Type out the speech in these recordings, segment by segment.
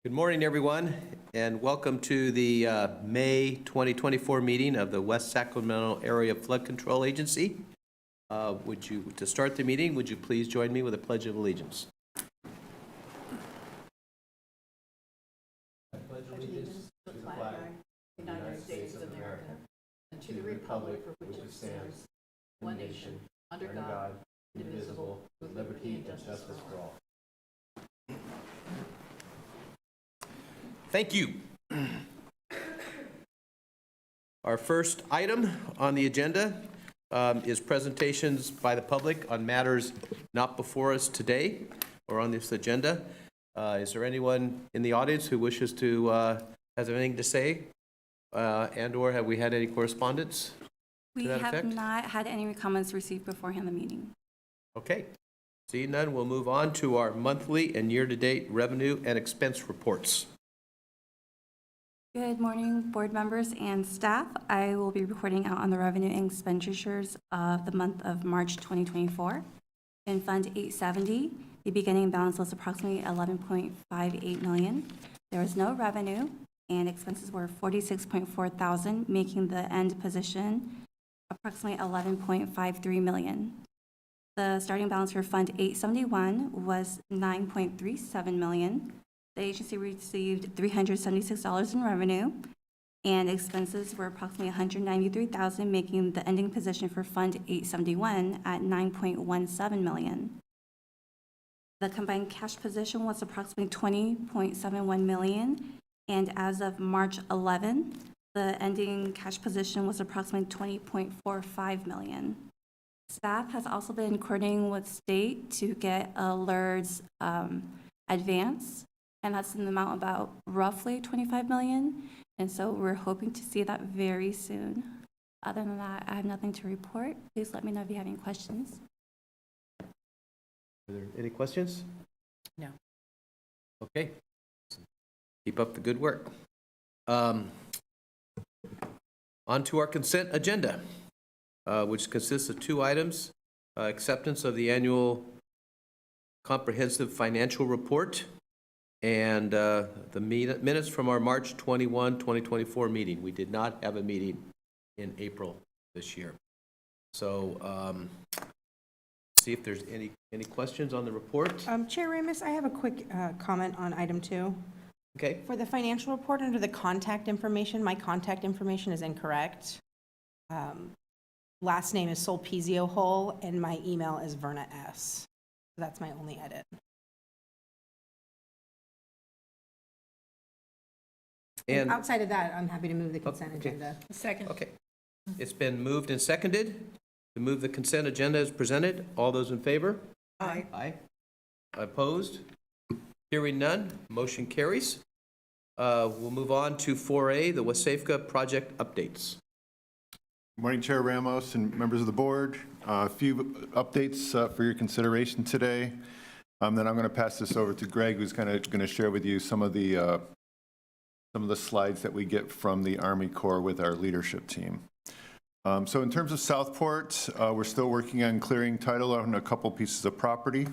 Good morning, everyone, and welcome to the May 2024 meeting of the West Sacramento Area Flood Control Agency. To start the meeting, would you please join me with a Pledge of Allegiance? I pledge allegiance to the flag of the United States of America and to the republic for which it stands, one nation, under God, indivisible, with liberty and justice for all. Thank you. Our first item on the agenda is presentations by the public on matters not before us today or on this agenda. Is there anyone in the audience who wishes to has anything to say, and/or have we had any correspondence? We have not had any comments received beforehand the meeting. Okay. Seeing none, we'll move on to our monthly and year-to-date revenue and expense reports. Good morning, board members and staff. I will be reporting out on the revenue and expenditures of the month of March 2024. In Fund 870, the beginning balance was approximately $11.58 million. There was no revenue, and expenses were $46.4 thousand, making the end position approximately $11.53 million. The starting balance for Fund 871 was $9.37 million. The agency received $376 in revenue, and expenses were approximately $193,000, making the ending position for Fund 871 at $9.17 million. The combined cash position was approximately $20.71 million, and as of March 11, the ending cash position was approximately $20.45 million. Staff has also been coordinating with state to get alerts advance, and that's in the amount about roughly $25 million. And so we're hoping to see that very soon. Other than that, I have nothing to report. Please let me know if you have any questions. Are there any questions? No. Okay. Keep up the good work. On to our consent agenda, which consists of two items: acceptance of the annual comprehensive financial report and the minutes from our March 21, 2024 meeting. We did not have a meeting in April this year. So see if there's any questions on the report. Chair Ramus, I have a quick comment on item 2. Okay. For the financial report, under the contact information, my contact information is incorrect. Last name is Solpizio Hole, and my email is Verna S. So that's my only edit. And outside of that, I'm happy to move the consent agenda. Second. Okay. It's been moved and seconded to move the consent agenda as presented. All those in favor? Aye. Aye. Opposed? Hearing none, motion carries. We'll move on to 4A, the Wsafca project updates. Good morning, Chair Ramos and members of the board. A few updates for your consideration today. Then I'm going to pass this over to Greg, who's kind of going to share with you some of the slides that we get from the Army Corps with our leadership team. So in terms of Southport, we're still working on clearing title on a couple pieces of property.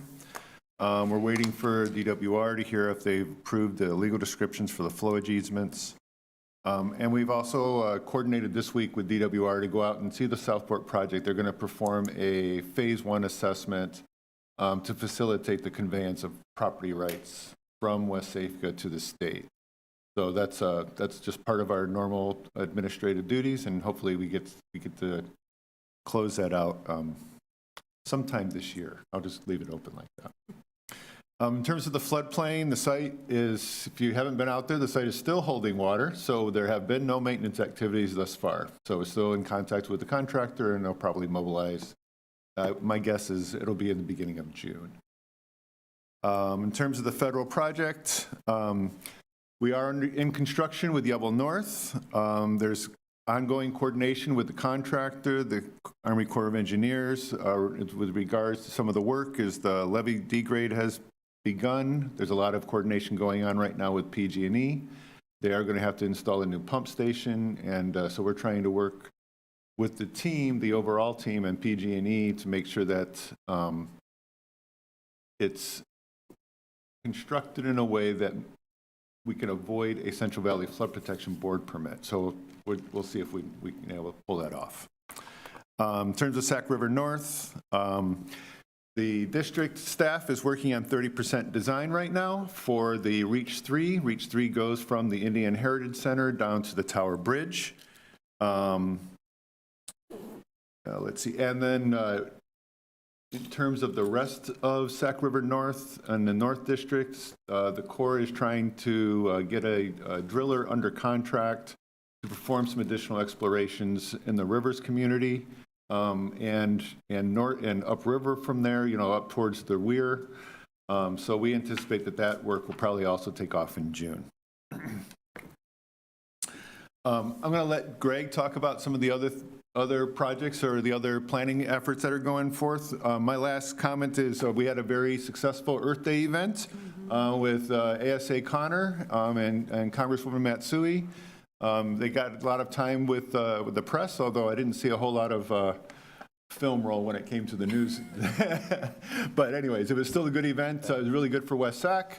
We're waiting for DWR to hear if they've approved the legal descriptions for the flowage easements. And we've also coordinated this week with DWR to go out and see the Southport project. They're going to perform a phase 1 assessment to facilitate the conveyance of property rights from Wsafca to the state. So that's just part of our normal administrative duties, and hopefully we get to close that out sometime this year. I'll just leave it open like that. In terms of the floodplain, the site is, if you haven't been out there, the site is still holding water, so there have been no maintenance activities thus far. So we're still in contact with the contractor, and they'll probably mobilize. My guess is it'll be in the beginning of June. In terms of the federal project, we are in construction with Yebel North. There's ongoing coordination with the contractor, the Army Corps of Engineers, with regards to some of the work as the levee degrade has begun. There's a lot of coordination going on right now with PG&E. They are going to have to install a new pump station, and so we're trying to work with the team, the overall team, and PG&E to make sure that it's constructed in a way that we can avoid a Central Valley Flood Protection Board permit. So we'll see if we can able to pull that off. In terms of Sac River North, the district staff is working on 30% design right now for the Reach 3. Reach 3 goes from the Indian Heritage Center down to the Tower Bridge. Let's see, and then in terms of the rest of Sac River North and the North District, the Corps is trying to get a driller under contract to perform some additional explorations in the rivers community and upriver from there, up towards the Weir. So we anticipate that work will probably also take off in June. I'm going to let Greg talk about some of the other projects or the other planning efforts that are going forth. My last comment is we had a very successful Earth Day event with ASA Connor and Congresswoman Matsui. They got a lot of time with the press, although I didn't see a whole lot of film roll when it came to the news. But anyways, it was still a good event. It was really good for Wsafca.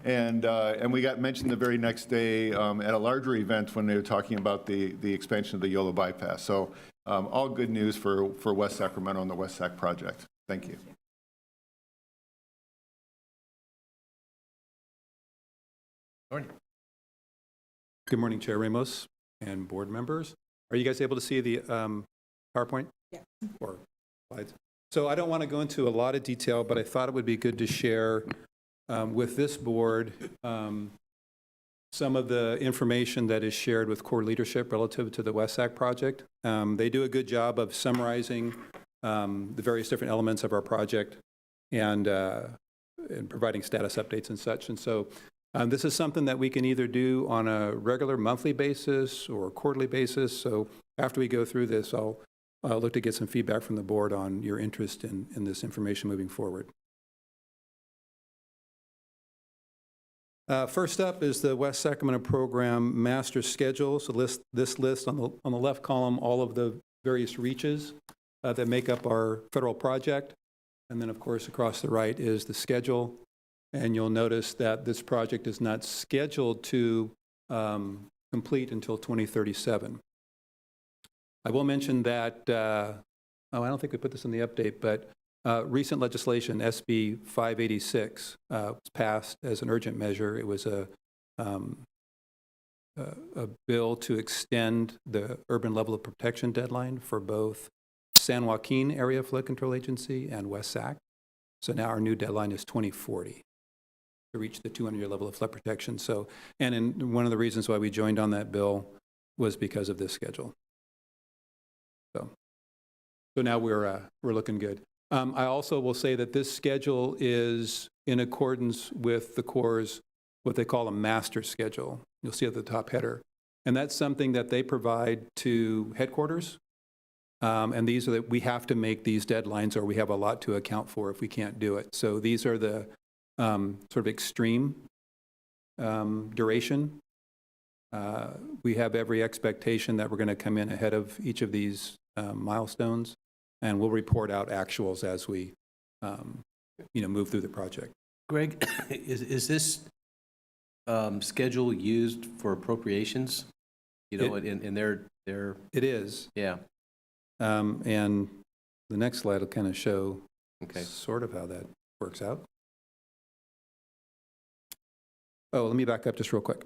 And we got mentioned the very next day at a larger event when they were talking about the expansion of the Yolo bypass. So all good news for West Sacramento and the Wsafca project. Thank you. Morning. Good morning, Chair Ramos and board members. Are you guys able to see the PowerPoint? Yeah. Or slides? So I don't want to go into a lot of detail, but I thought it would be good to share with this board some of the information that is shared with core leadership relative to the Wsafca project. They do a good job of summarizing the various different elements of our project and providing status updates and such. And so this is something that we can either do on a regular monthly basis or quarterly basis. So after we go through this, I'll look to get some feedback from the board on your interest in this information moving forward. First up is the West Sacramento Program Master Schedule. So this list on the left column, all of the various reaches that make up our federal project. And then, of course, across the right is the schedule. And you'll notice that this project is not scheduled to complete until 2037. I will mention that, I don't think we put this in the update, but recent legislation, SB 586, was passed as an urgent measure. It was a bill to extend the urban level of protection deadline for both San Joaquin Area Flood Control Agency and Wsafca. So now our new deadline is 2040 to reach the 200-year level of flood protection. So, and one of the reasons why we joined on that bill was because of this schedule. So now we're looking good. I also will say that this schedule is in accordance with the Corps' what they call a master schedule. You'll see at the top header. And that's something that they provide to headquarters. And these are that we have to make these deadlines or we have a lot to account for if we can't do it. So these are the sort of extreme duration. We have every expectation that we're going to come in ahead of each of these milestones. And we'll report out actuals as we, move through the project. Greg, is this schedule used for appropriations? In their It is. Yeah. And the next slide will kind of show Okay. sort of how that works out. Oh, let me back up just real quick.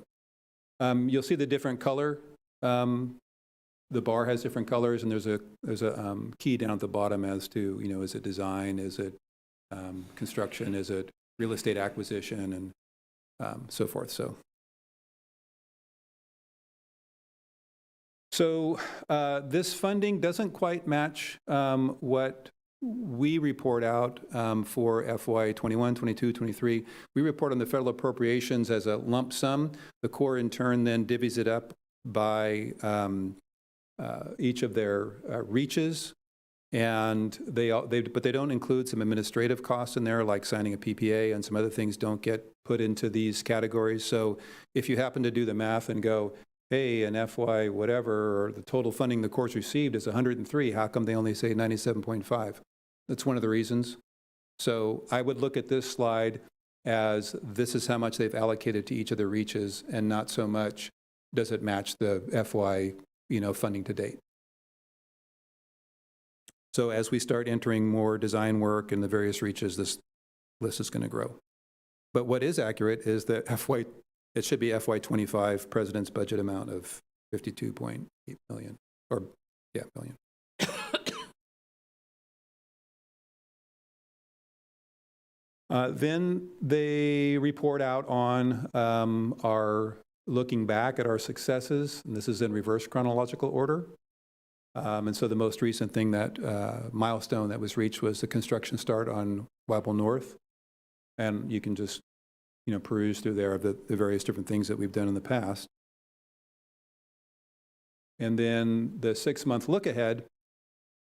You'll see the different color. The bar has different colors, and there's a key down at the bottom as to, is it design, is it construction, is it real estate acquisition, and so forth. So this funding doesn't quite match what we report out for FY 21, 22, 23. We report on the federal appropriations as a lump sum. The Corps, in turn, then divvies it up by each of their reaches, and but they don't include some administrative costs in there, like signing a PPA, and some other things don't get put into these categories. So if you happen to do the math and go, hey, an FY whatever, or the total funding the Corps received is 103, how come they only say 97.5? That's one of the reasons. So I would look at this slide as this is how much they've allocated to each of the reaches, and not so much does it match the FY, funding to date. So as we start entering more design work in the various reaches, this list is going to grow. But what is accurate is that it should be FY25 President's budget amount of 52.8 million, billion. Then they report out on our looking back at our successes, and this is in reverse chronological order. And so the most recent thing milestone that was reached was the construction start on Wapple North. And you can just, peruse through there of the various different things that we've done in the past. And then the 6-month look ahead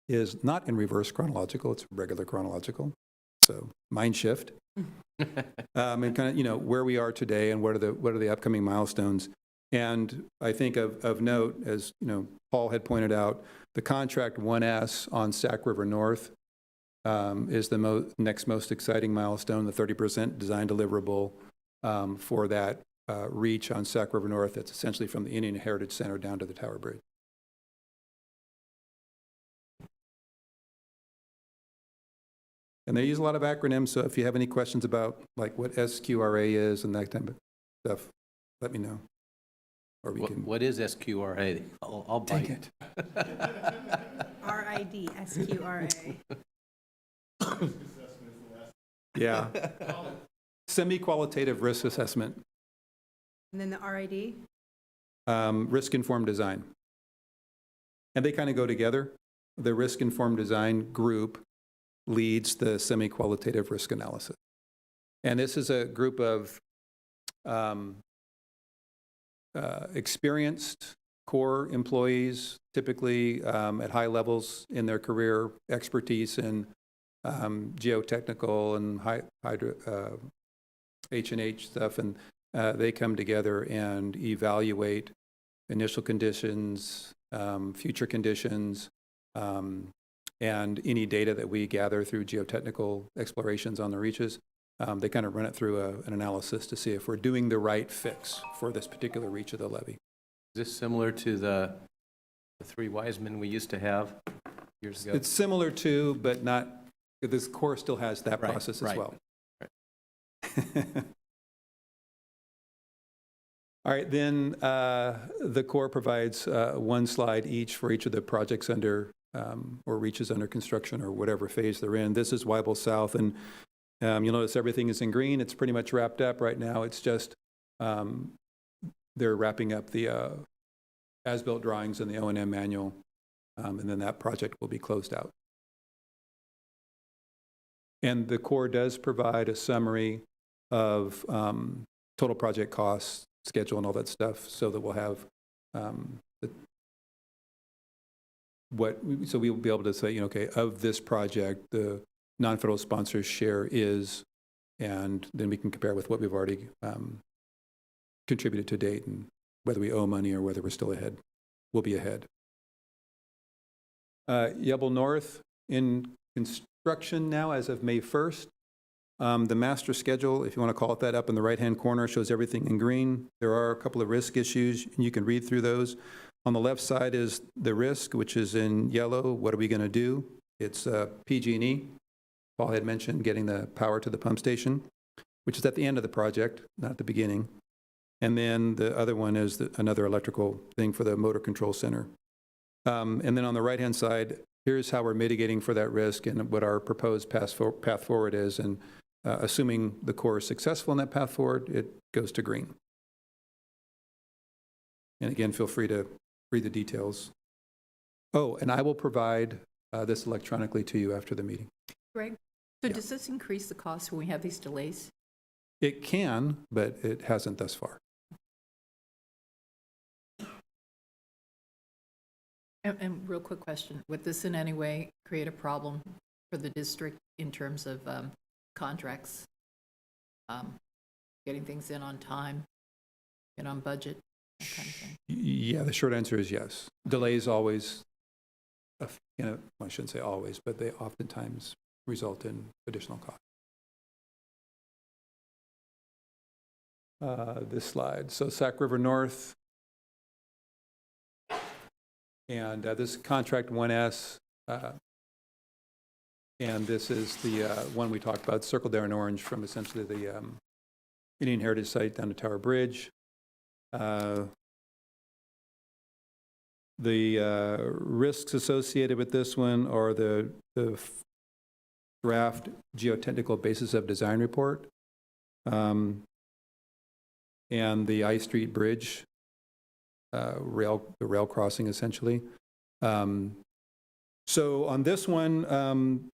is not in reverse chronological, it's regular chronological. So mind shift. And kind of, where we are today and what are the upcoming milestones. And I think of note, as Paul had pointed out, the contract 1S on Sac River North is the next most exciting milestone, the 30% design deliverable for that reach on Sac River North. That's essentially from the Indian Heritage Center down to the Tower Bridge. And they use a lot of acronyms, so if you have any questions about like what SQRA is and that type of stuff, let me know. Or we can. What is SQRA? I'll bite it. RID, SQRA. Yeah. Semi-qualitative risk assessment. And then the RID? Risk-informed design. And they kind of go together. The risk-informed design group leads the semi-qualitative risk analysis. And this is a group of experienced core employees, typically at high levels in their career, expertise in geotechnical and hydro, H&H stuff, and they come together and evaluate initial conditions, future conditions, and any data that we gather through geotechnical explorations on the reaches. They kind of run it through an analysis to see if we're doing the right fix for this particular reach of the levee. Is this similar to the three wise men we used to have years ago? It's similar to, but not, this core still has that process as well. Right. All right, then the Corps provides one slide each for each of the projects under, or reaches under construction or whatever phase they're in. This is Weibel South, and you'll notice everything is in green. It's pretty much wrapped up right now. It's just they're wrapping up the as-built drawings and the O&M manual, and then that project will be closed out. And the Corps does provide a summary of total project costs, schedule, and all that stuff, so that we'll have so we will be able to say, okay, of this project, the non-federal sponsors share is, and then we can compare with what we've already contributed to date, and whether we owe money or whether we're still ahead. We'll be ahead. Yebel North in construction now as of May 1st. The master schedule, if you want to call it that, up in the right-hand corner shows everything in green. There are a couple of risk issues, and you can read through those. On the left side is the risk, which is in yellow. What are we going to do? It's PG&E. Paul had mentioned getting the power to the pump station, which is at the end of the project, not the beginning. And then the other one is another electrical thing for the motor control center. And then on the right-hand side, here's how we're mitigating for that risk and what our proposed path forward is. And assuming the Corps is successful in that path forward, it goes to green. And again, feel free to read the details. Oh, and I will provide this electronically to you after the meeting. Greg, so Yeah. does this increase the cost when we have these delays? It can, but it hasn't thus far. And real quick question, would this in any way create a problem for the district in terms of contracts, getting things in on time and on budget, that kind of thing? Yeah, the short answer is yes. Delays always, I shouldn't say always, but they oftentimes result in additional cost. this slide. So Sac River North, and this is contract 1S, and this is the one we talked about, circled there in orange, from essentially the Indian Heritage Site down to Tower Bridge. The risks associated with this one are the draft geotechnical basis of design report, and the I Street Bridge, the rail crossing essentially. So on this one,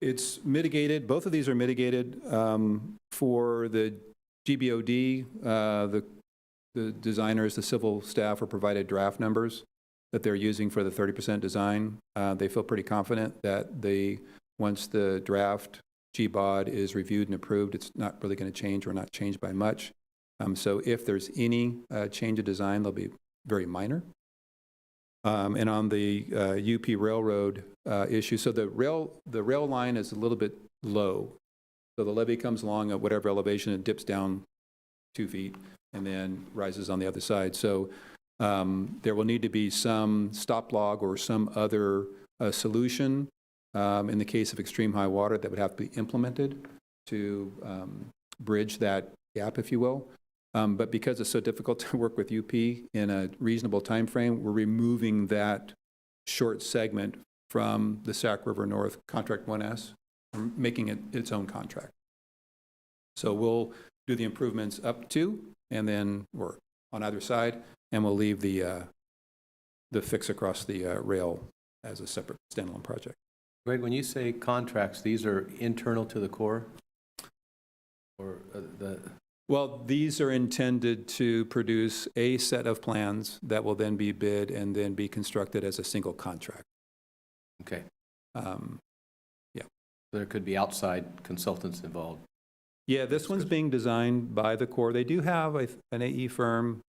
it's mitigated, both of these are mitigated for the GBOD, the designers, the civil staff are provided draft numbers that they're using for the 30% design. They feel pretty confident that once the draft GBOD is reviewed and approved, it's not really going to change or not change by much. So if there's any change of design, they'll be very minor. And on the UP Railroad issue, so the rail line is a little bit low. So the levee comes along at whatever elevation, it dips down 2 feet and then rises on the other side. So there will need to be some stop log or some other solution in the case of extreme high water that would have to be implemented to bridge that gap, if you will. But because it's so difficult to work with UP in a reasonable time frame, we're removing that short segment from the Sac River North Contract 1S, making it its own contract. So we'll do the improvements up to, and then we're on either side, and we'll leave the fix across the rail as a separate standalone project. Greg, when you say contracts, these are internal to the Corps? Or Well, these are intended to produce a set of plans that will then be bid and then be constructed as a single contract. Okay. Yeah. There could be outside consultants involved. Yeah, this one's being designed by the Corps. They do have an AE firm,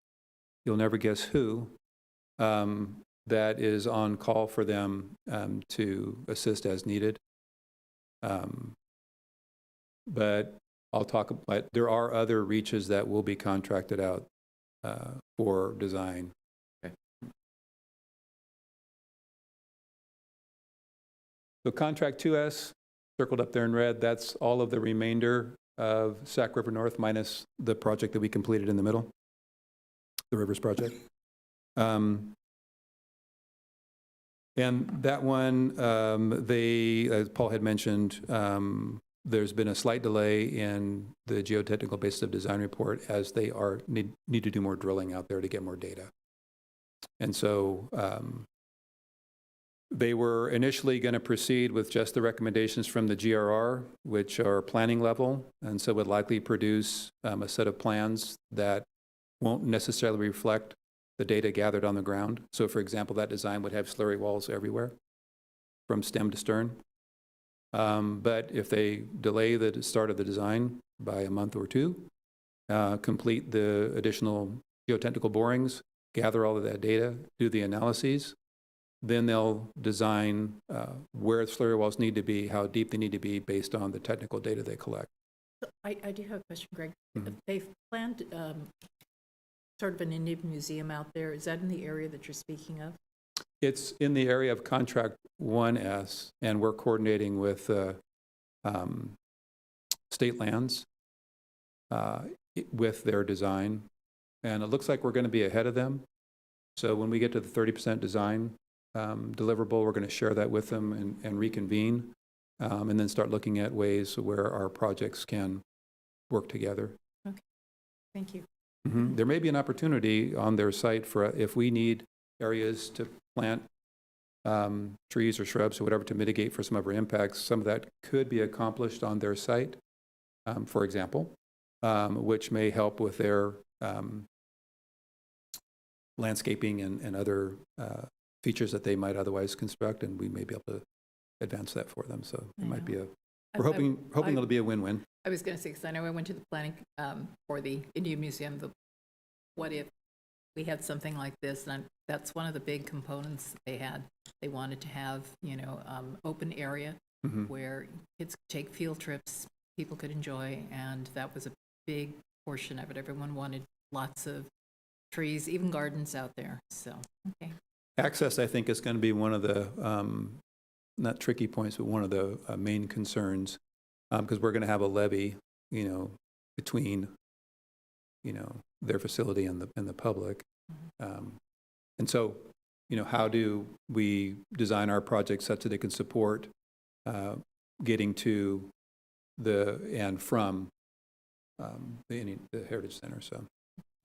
you'll never guess who, that is on call for them to assist as needed. But I'll talk about, there are other reaches that will be contracted out for design. Okay. So contract 2S, circled up there in red, that's all of the remainder of Sac River North minus the project that we completed in the middle, the Rivers project. And that one, as Paul had mentioned, there's been a slight delay in the geotechnical basis of design report as they need to do more drilling out there to get more data. And so they were initially going to proceed with just the recommendations from the GRR, which are planning level, and so would likely produce a set of plans that won't necessarily reflect the data gathered on the ground. So for example, that design would have slurry walls everywhere from stem to stern. But if they delay the start of the design by a month or two, complete the additional geotechnical borings, gather all of that data, do the analyses, then they'll design where slurry walls need to be, how deep they need to be based on the technical data they collect. I do have a question, Greg. Mm-hmm. They've planned sort of an Indian museum out there. Is that in the area that you're speaking of? It's in the area of Contract 1S, and we're coordinating with state lands with their design. And it looks like we're going to be ahead of them. So when we get to the 30% design deliverable, we're going to share that with them and reconvene, and then start looking at ways where our projects can work together. Okay, thank you. Mm-hmm. There may be an opportunity on their site for if we need areas to plant trees or shrubs or whatever to mitigate for some of our impacts. Some of that could be accomplished on their site, for example, which may help with their landscaping and other features that they might otherwise construct, and we may be able to advance that for them. So it might be we're hoping it'll be a win-win. I was going to say, because I know I went to the planning for the Indian Museum, what if we had something like this, and that's one of the big components they had. They wanted to have, open area Mm-hmm. where kids could take field trips, people could enjoy, and that was a big portion of it. Everyone wanted lots of trees, even gardens out there, so, okay. Access, I think, is going to be one of the, not tricky points, but one of the main concerns, because we're going to have a levee, between, their facility and the public. And so, how do we design our project such that it can support getting to and from the Heritage Center, so.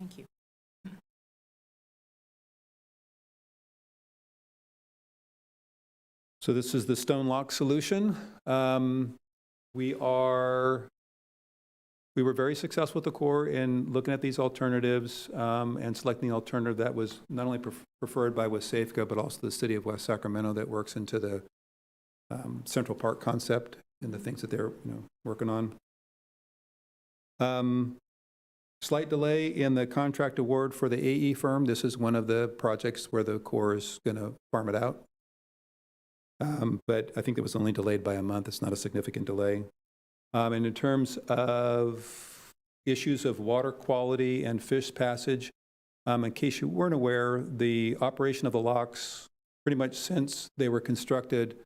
Thank you. So this is the stone lock solution. We were very successful with the Corps in looking at these alternatives and selecting the alternative that was not only preferred by Wsafca, but also the city of West Sacramento that works into the Central Park concept and the things that they're working on. Slight delay in the contract award for the AE firm. This is one of the projects where the Corps is going to farm it out. But I think it was only delayed by a month. It's not a significant delay. And in terms of issues of water quality and fish passage, in case you weren't aware, the operation of the locks, pretty much since they were constructed,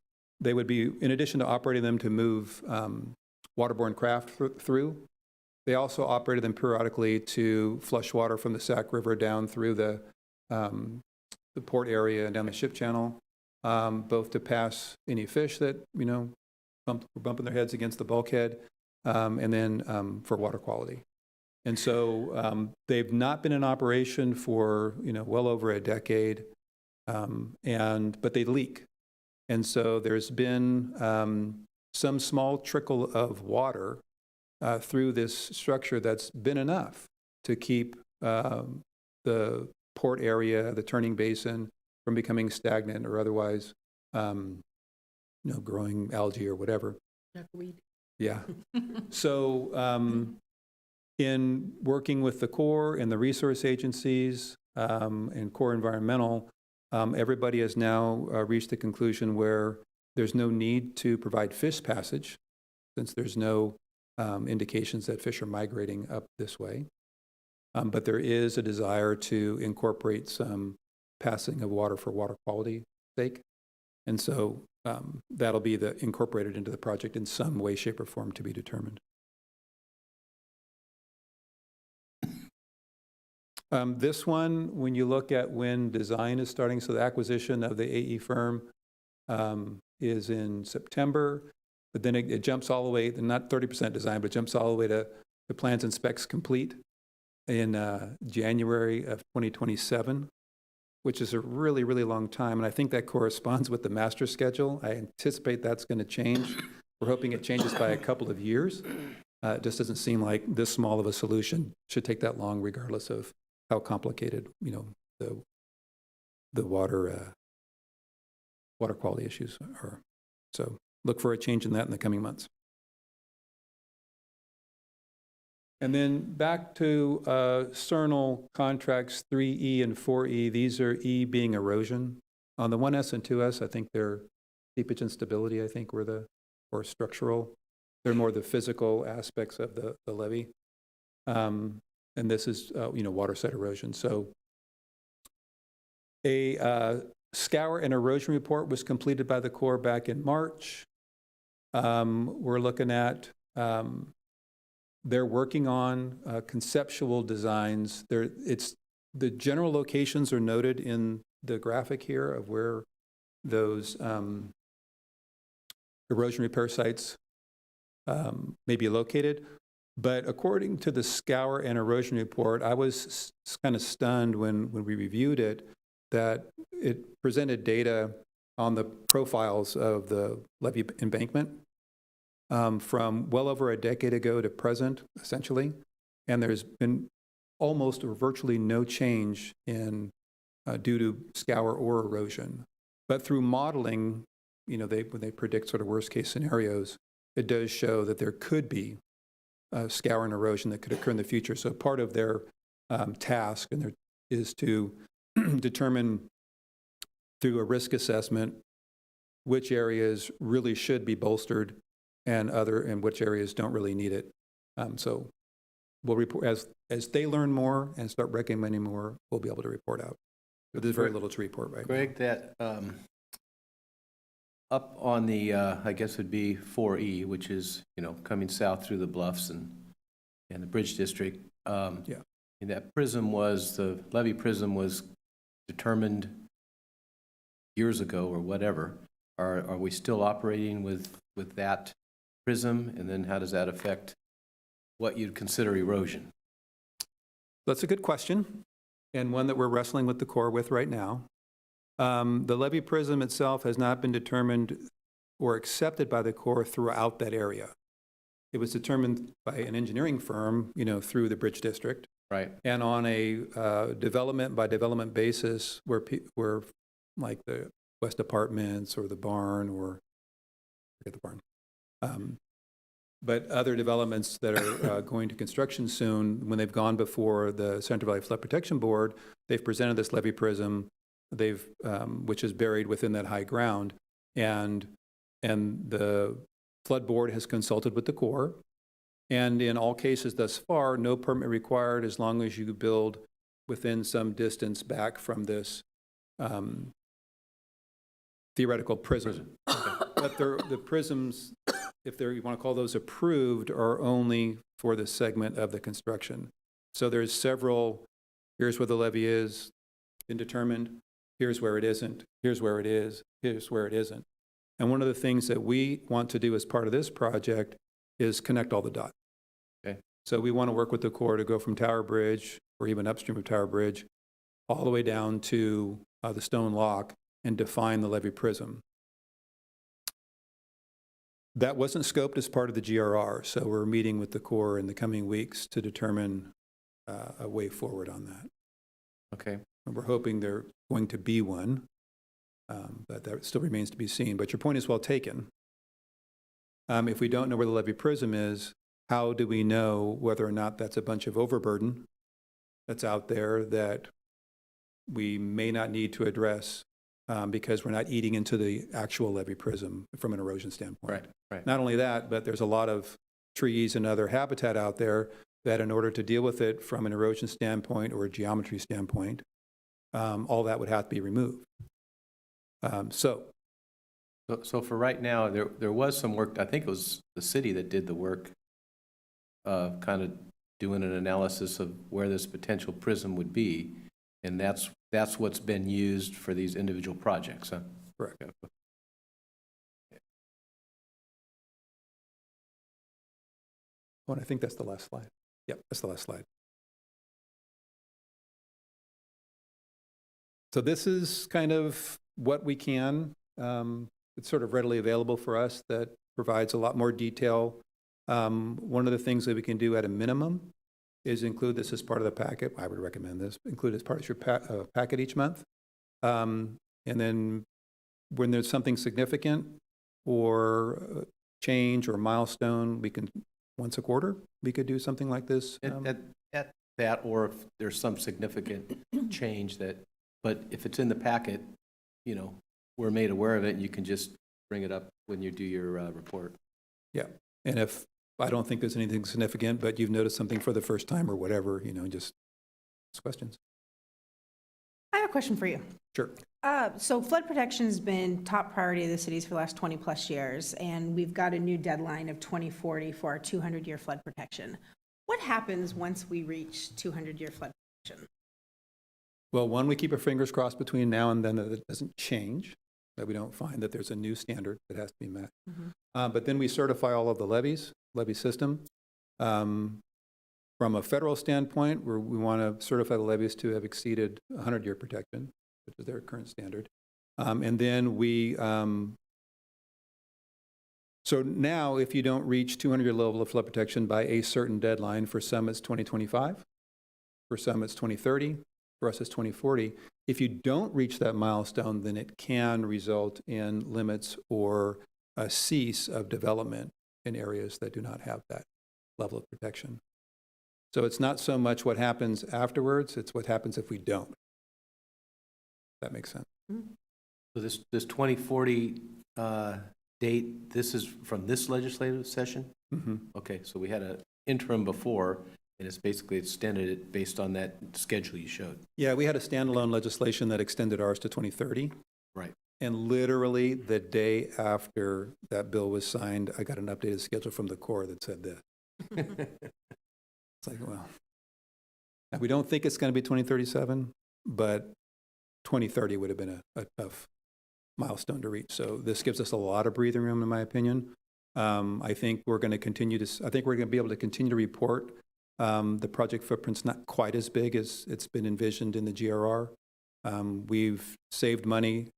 they would be, in addition to operating them to move waterborne craft through, they also operated them periodically to flush water from the Sac River down through the port area and down the ship channel, both to pass any fish that, were bumping their heads against the bulkhead, and then for water quality. And so they've not been in operation for, well over a decade, but they leak. And so there's been some small trickle of water through this structure that's been enough to keep the port area, the turning basin, from becoming stagnant or otherwise, growing algae or whatever. Duckweed. Yeah. So in working with the Corps and the resource agencies and Corps Environmental, everybody has now reached the conclusion where there's no need to provide fish passage, since there's no indications that fish are migrating up this way. But there is a desire to incorporate some passing of water for water quality sake. And so that'll be incorporated into the project in some way, shape, or form to be determined. This one, when you look at when design is starting, so the acquisition of the AE firm is in September, but then it jumps all the way, not 30% design, but jumps all the way to the plans and specs complete in January of 2027, which is a really, really long time. And I think that corresponds with the master schedule. I anticipate that's going to change. We're hoping it changes by a couple of years. It just doesn't seem like this small of a solution should take that long, regardless of how complicated, the water quality issues are. So look for a change in that in the coming months. And then back to CERNL contracts 3E and 4E. These are E being erosion. On the 1S and 2S, I think they're seepage and stability, I think, or structural. They're more the physical aspects of the levee. And this is, water site erosion. So a scour and erosion report was completed by the Corps back in March. We're looking at, they're working on conceptual designs. The general locations are noted in the graphic here of where those erosion repair sites may be located. But according to the scour and erosion report, I was kind of stunned when we reviewed it that it presented data on the profiles of the levee embankment from well over a decade ago to present, essentially. And there's been almost or virtually no change in due to scour or erosion. But through modeling, when they predict sort of worst case scenarios, it does show that there could be scour and erosion that could occur in the future. So part of their task is to determine through a risk assessment which areas really should be bolstered and which areas don't really need it. So we'll report, as they learn more and start recommending more, we'll be able to report out. But there's very little to report right now. Greg, that, up on the, I guess it'd be 4E, which is, coming south through the bluffs and the Bridge District. Yeah. And that prism was, the levee prism was determined years ago or whatever. Are we still operating with that prism? And then how does that affect what you'd consider erosion? That's a good question, and one that we're wrestling with the Corps with right now. The levee prism itself has not been determined or accepted by the Corps throughout that area. It was determined by an engineering firm, through the Bridge District. Right. And on a development by development basis where like the West Apartments or the barn or, forget the barn. But other developments that are going to construction soon, when they've gone before the Central Valley Flood Protection Board, they've presented this levee prism, which is buried within that high ground, and the Flood Board has consulted with the Corps, and in all cases thus far, no permit required as long as you build within some distance back from this theoretical prism. But the prisms, if you want to call those approved, are only for the segment of the construction. So there's several, here's where the levee is, been determined, here's where it isn't, here's where it is, here's where it isn't. And one of the things that we want to do as part of this project is connect all the dots. Okay. So we want to work with the Corps to go from Tower Bridge, or even upstream of Tower Bridge, all the way down to the stone lock and define the levee prism. That wasn't scoped as part of the GRR, so we're meeting with the Corps in the coming weeks to determine a way forward on that. Okay. And we're hoping there's going to be one, but that still remains to be seen. But your point is well taken. If we don't know where the levee prism is, how do we know whether or not that's a bunch of overburden that's out there that we may not need to address because we're not eating into the actual levee prism from an erosion standpoint? Right. Not only that, but there's a lot of trees and other habitat out there that in order to deal with it from an erosion standpoint or a geometry standpoint, all that would have to be removed. So for right now, there was some work, I think it was the city that did the work, kind of doing an analysis of where this potential prism would be, and that's what's been used for these individual projects, huh? Correct. Oh, and I think that's the last slide. Yep, that's the last slide. So this is kind of what we can. It's sort of readily available for us that provides a lot more detail. One of the things that we can do at a minimum is include this as part of the packet. I would recommend this. Include it as part of your packet each month. And then when there's something significant or change or milestone, we can, once a quarter, we could do something like this. At that, or if there's some significant change but if it's in the packet, we're made aware of it, and you can just bring it up when you do your report. Yeah, and if I don't think there's anything significant, but you've noticed something for the first time or whatever, just ask questions. I have a question for you. Sure. So flood protection has been top priority of the cities for the last 20 plus years, and we've got a new deadline of 2040 for our 200-year flood protection. What happens once we reach 200-year flood protection? Well, one, we keep our fingers crossed between now and then that it doesn't change, that we don't find that there's a new standard that has to be met. Mm-hmm. But then we certify all of the levee system. From a federal standpoint, we want to certify the levees to have exceeded 100-year protection, which is their current standard. And then so now if you don't reach 200-year level of flood protection by a certain deadline, for some it's 2025, for some it's 2030, for us it's 2040. If you don't reach that milestone, then it can result in limits or a cease of development in areas that do not have that level of protection. So it's not so much what happens afterwards, it's what happens if we don't. That makes sense. So this 2040 date, this is from this legislative session? Mm-hmm. Okay, so we had an interim before, And it's basically extended it based on that schedule you showed. Yeah, we had a standalone legislation that extended ours to 2030. Right. And literally the day after that bill was signed, I got an updated schedule from the Corps that said this. It's like, well, now we don't think it's going to be 2037, but 2030 would have been a tough milestone to reach. So this gives us a lot of breathing room, in my opinion. I think we're going to continue to, I think we're going to be able to continue to report. The project footprint's not quite as big as it's been envisioned in the GRR. We've saved money.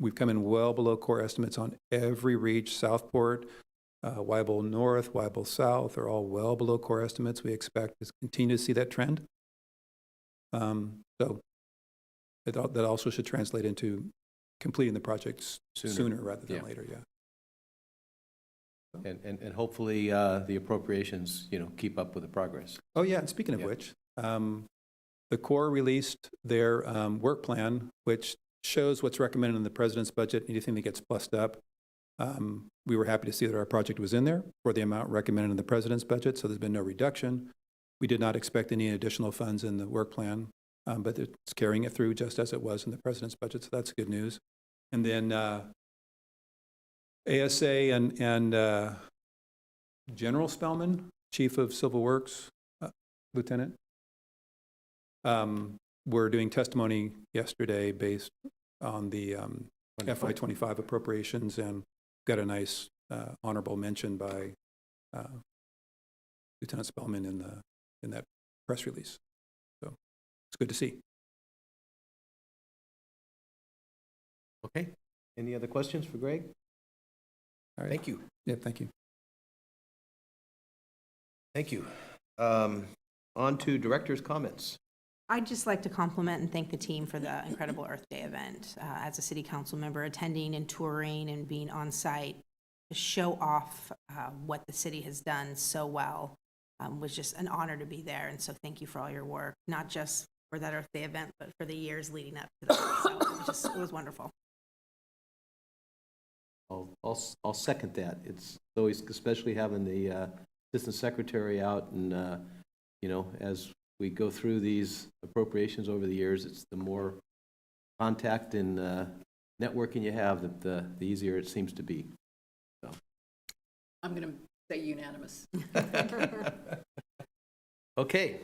We've come in well below core estimates on every reach. Southport, Weibel North, Weibel South are all well below core estimates. We expect to continue to see that trend. So that also should translate into completing the projects sooner rather than later, yeah. And hopefully the appropriations, keep up with the progress. Oh, yeah, and speaking of Yeah. which, the Corps released their work plan, which shows what's recommended in the president's budget, anything that gets plussed up. We were happy to see that our project was in there for the amount recommended in the president's budget, so there's been no reduction. We did not expect any additional funds in the work plan, but it's carrying it through just as it was in the president's budget, so that's good news. And then ASA and General Spellman, Chief of Civil Works, Lieutenant, were doing testimony yesterday based on the FY25 appropriations, and got a nice honorable mention by Lieutenant Spellman in that press release. So it's good to see. Okay. Any other questions for Greg? All right. Thank you. Yeah, thank you. Thank you. On to director's comments. I'd just like to compliment and thank the team for the incredible Earth Day event. As a city council member, attending and touring and being on site to show off what the city has done so well was just an honor to be there. And so thank you for all your work, not just for that Earth Day event, but for the years leading up to that. So it was wonderful. I'll second that. It's always, especially having the assistant secretary out, and as we go through these appropriations over the years, it's the more contact and networking you have, the easier it seems to be. So. I'm going to say unanimous. Okay.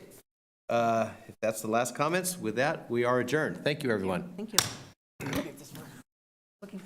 If that's the last comments, with that, we are adjourned. Thank you, everyone. Thank you. Looking